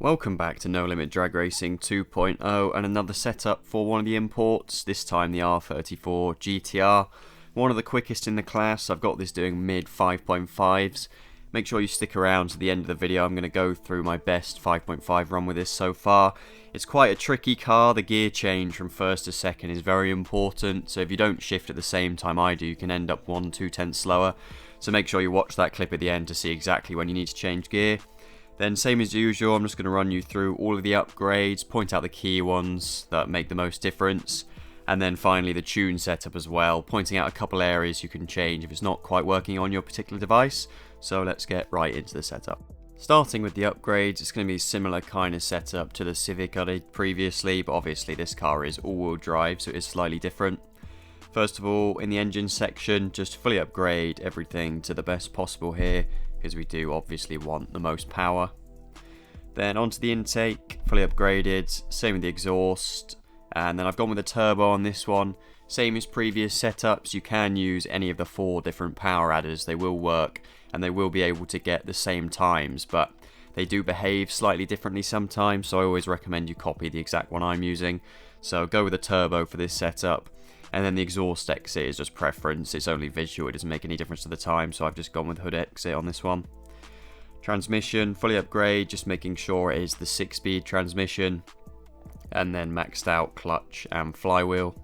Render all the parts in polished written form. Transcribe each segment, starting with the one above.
Welcome back to No Limit Drag Racing 2.0 and another setup for one of the imports, this time the R34 GTR. One of the quickest in the class. I've got this doing mid 5.5s. Make sure you stick around to the end of the video. I'm going to go through my best 5.5 run with this so far. It's quite a tricky car. The gear change from first to second is very important, so if you don't shift at the same time I do, you can end up 1-2 tenths slower. So make sure you watch that clip at the end to see exactly when you need to change gear. Then same as usual, I'm just going to run you through all of the upgrades, point out the key ones that make the most difference, and then finally the tune setup as well, pointing out a couple areas you can change if it's not quite working on your particular device. So let's get right into the setup. Starting with the upgrades, it's going to be a similar kind of setup to the Civic I did previously, but obviously this car is all-wheel drive, so it is slightly different. First of all, in the engine section, just fully upgrade everything to the best possible here, because we do obviously want the most power. Then onto the intake, fully upgraded, same with the exhaust, and then I've gone with a turbo on this one. Same as previous setups, you can use any of the 4 different power adders, they will work, and they will be able to get the same times, but they do behave slightly differently sometimes, so I always recommend you copy the exact one I'm using. So go with a turbo for this setup. And then the exhaust exit is just preference, it's only visual, it doesn't make any difference to the time, so I've just gone with hood exit on this one. Transmission, fully upgrade, just making sure it is the 6-speed transmission, and then maxed out clutch and flywheel.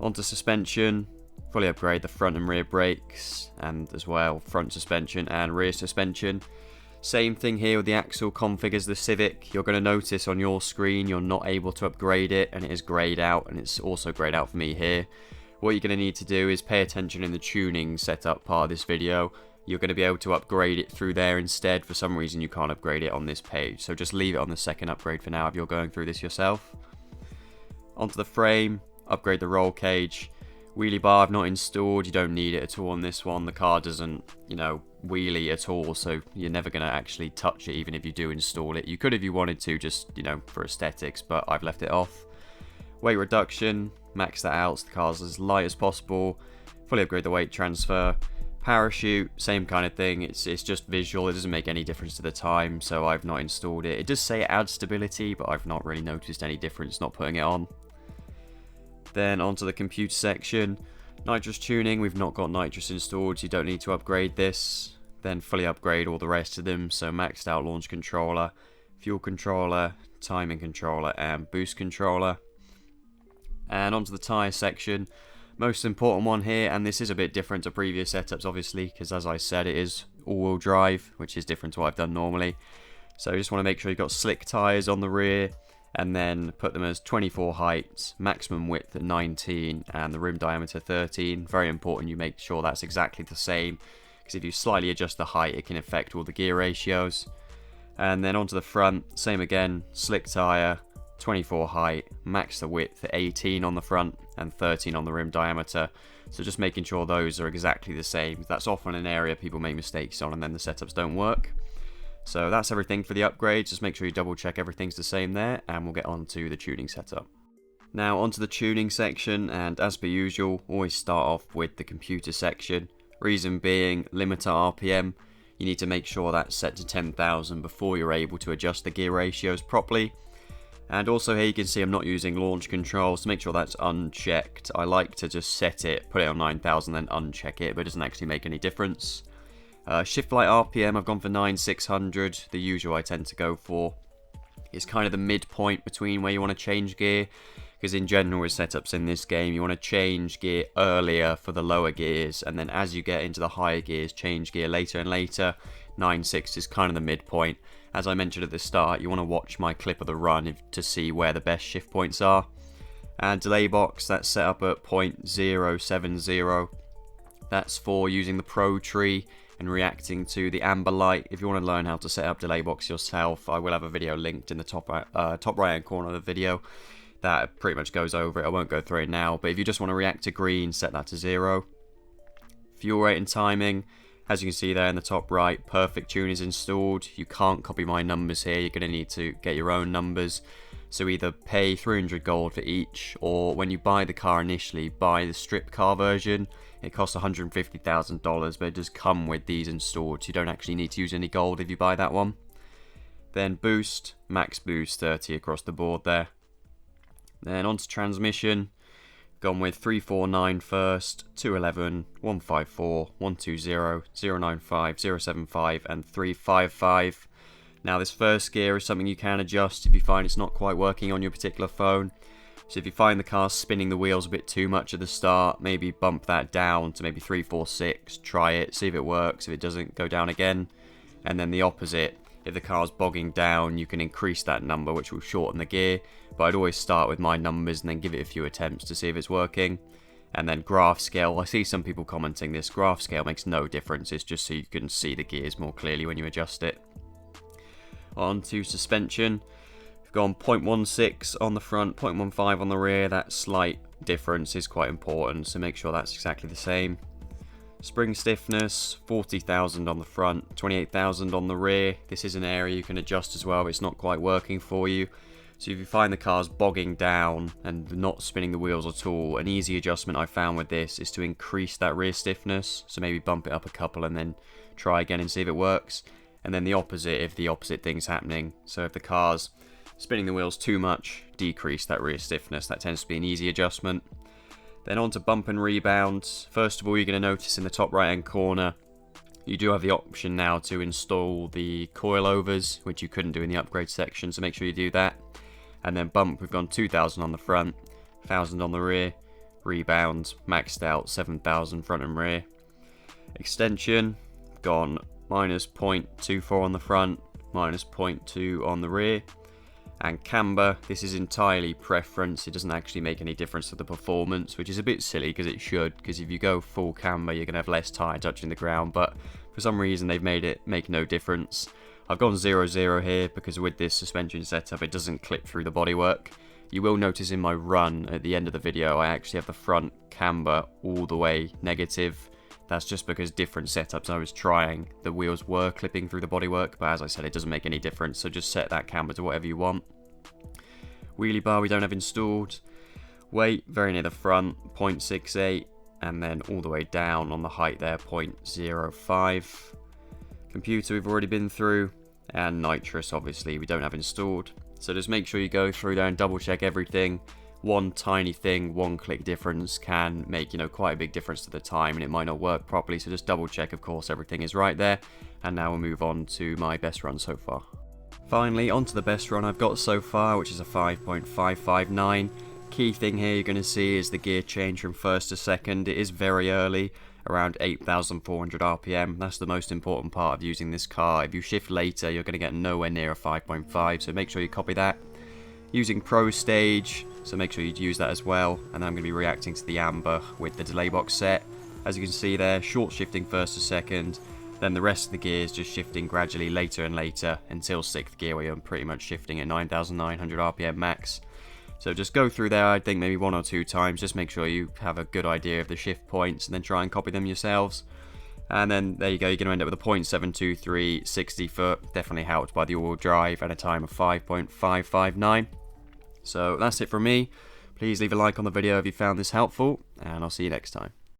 Onto suspension, fully upgrade the front and rear brakes, and as well front suspension and rear suspension. Same thing here with the axle config as the Civic. You're going to notice on your screen you're not able to upgrade it, and it is greyed out, and it's also greyed out for me here. What you're going to need to do is pay attention in the tuning setup part of this video. You're going to be able to upgrade it through there instead. For some reason you can't upgrade it on this page, so just leave it on the second upgrade for now if you're going through this yourself. Onto the frame, upgrade the roll cage. Wheelie bar I've not installed, you don't need it at all on this one. The car doesn't, wheelie at all, so you're never going to actually touch it even if you do install it. You could if you wanted to, just, for aesthetics, but I've left it off. Weight reduction, max that out so the car's as light as possible. Fully upgrade the weight transfer. Parachute, same kind of thing, it's just visual, it doesn't make any difference to the time, so I've not installed it. It does say it adds stability, but I've not really noticed any difference not putting it on. Then onto the computer section. Nitrous tuning, we've not got nitrous installed, so you don't need to upgrade this. Then fully upgrade all the rest of them, so maxed out launch controller, fuel controller, timing controller, and boost controller. And onto the tyre section. Most important one here, and this is a bit different to previous setups obviously, because as I said it is all-wheel drive, which is different to what I've done normally. So you just want to make sure you've got slick tyres on the rear, and then put them as 24 height, maximum width at 19, and the rim diameter 13. Very important you make sure that's exactly the same, because if you slightly adjust the height it can affect all the gear ratios. And then onto the front, same again, slick tyre, 24 height, max the width at 18 on the front, and 13 on the rim diameter. So just making sure those are exactly the same. That's often an area people make mistakes on and then the setups don't work. So that's everything for the upgrades. Just make sure you double check everything's the same there, and we'll get on to the tuning setup. Now onto the tuning section, and as per usual, always start off with the computer section. Reason being, limiter RPM. You need to make sure that's set to 10,000 before you're able to adjust the gear ratios properly. And also here you can see I'm not using launch control, so make sure that's unchecked. I like to just set it, put it on 9,000, then uncheck it, but it doesn't actually make any difference. Shift light RPM, I've gone for 9600, the usual I tend to go for. It's kind of the midpoint between where you want to change gear, because in general with setups in this game you want to change gear earlier for the lower gears, and then as you get into the higher gears change gear later and later. 9.6 is kind of the midpoint. As I mentioned at the start, you want to watch my clip of the run to see where the best shift points are. And delay box, that's set up at 0.070. That's for using the Pro tree and reacting to the amber light. If you want to learn how to set up delay box yourself, I will have a video linked in the top right hand corner of the video that pretty much goes over it. I won't go through it now, but if you just want to react to green, set that to 0. Fuel rate and timing, as you can see there in the top right, perfect tune is installed. You can't copy my numbers here, you're going to need to get your own numbers. So either pay 300 gold for each, or when you buy the car initially, buy the strip car version. It costs $150,000, but it does come with these installed, so you don't actually need to use any gold if you buy that one. then boost, max boost 30 across the board there. Then onto transmission, gone with 349 first, 211, 154, 120, 095, 075 and 355. Now this first gear is something you can adjust if you find it's not quite working on your particular phone. So if you find the car spinning the wheels a bit too much at the start, maybe bump that down to maybe 346, try it, see if it works. If it doesn't, go down again. And then the opposite, if the car's bogging down, you can increase that number, which will shorten the gear. But I'd always start with my numbers and then give it a few attempts to see if it's working. And then graph scale, I see some people commenting this, graph scale makes no difference, it's just so you can see the gears more clearly when you adjust it. On to suspension. Gone 0.16 on the front, 0.15 on the rear. That slight difference is quite important, so make sure that's exactly the same. Spring stiffness, 40,000 on the front, 28,000 on the rear. This is an area you can adjust as well if it's not quite working for you. So if you find the car's bogging down and not spinning the wheels at all, an easy adjustment I found with this is to increase that rear stiffness. So maybe bump it up a couple and then try again and see if it works. And then the opposite if the opposite thing's happening. So if the car's spinning the wheels too much, decrease that rear stiffness. That tends to be an easy adjustment. Then on to bump and rebound. First of all, you're going to notice in the top right hand corner, you do have the option now to install the coilovers, which you couldn't do in the upgrade section, so make sure you do that. And then bump, we've gone 2,000 on the front, 1,000 on the rear. Rebound, maxed out 7,000 front and rear. Extension, gone minus 0.24 on the front, minus 0.2 on the rear. And camber, this is entirely preference, it doesn't actually make any difference to the performance, which is a bit silly because it should, because if you go full camber you're going to have less tyre touching the ground, but for some reason they've made it make no difference. I've gone 0-0 here because with this suspension setup it doesn't clip through the bodywork. You will notice in my run at the end of the video I actually have the front camber all the way negative. That's just because different setups I was trying, the wheels were clipping through the bodywork, but as I said, it doesn't make any difference, so just set that camber to whatever you want. Wheelie bar we don't have installed. Weight, very near the front, 0.68, and then all the way down on the height there, 0.05. Computer we've already been through, and nitrous obviously we don't have installed. So just make sure you go through there and double check everything. One tiny thing, one click difference can make, quite a big difference to the time, and it might not work properly, so just double check, of course, everything is right there. And now we'll move on to my best run so far. Finally, onto the best run I've got so far, which is a 5.559. Key thing here you're going to see is the gear change from first to second. It is very early, around 8,400 RPM. That's the most important part of using this car. If you shift later, you're going to get nowhere near a 5.5, so make sure you copy that. Using Pro Stage, so make sure you use that as well. And then I'm going to be reacting to the amber with the delay box set. As you can see there, short shifting first to second, then the rest of the gears just shifting gradually later and later until 6th gear where you're pretty much shifting at 9,900 RPM max. So just go through there, I think maybe 1 or 2 times, just make sure you have a good idea of the shift points and then try and copy them yourselves. And then there you go, you're going to end up with a 0.723 60 foot, definitely helped by the all-wheel drive and a time of 5.559. So that's it from me. Please leave a like on the video if you found this helpful, and I'll see you next time.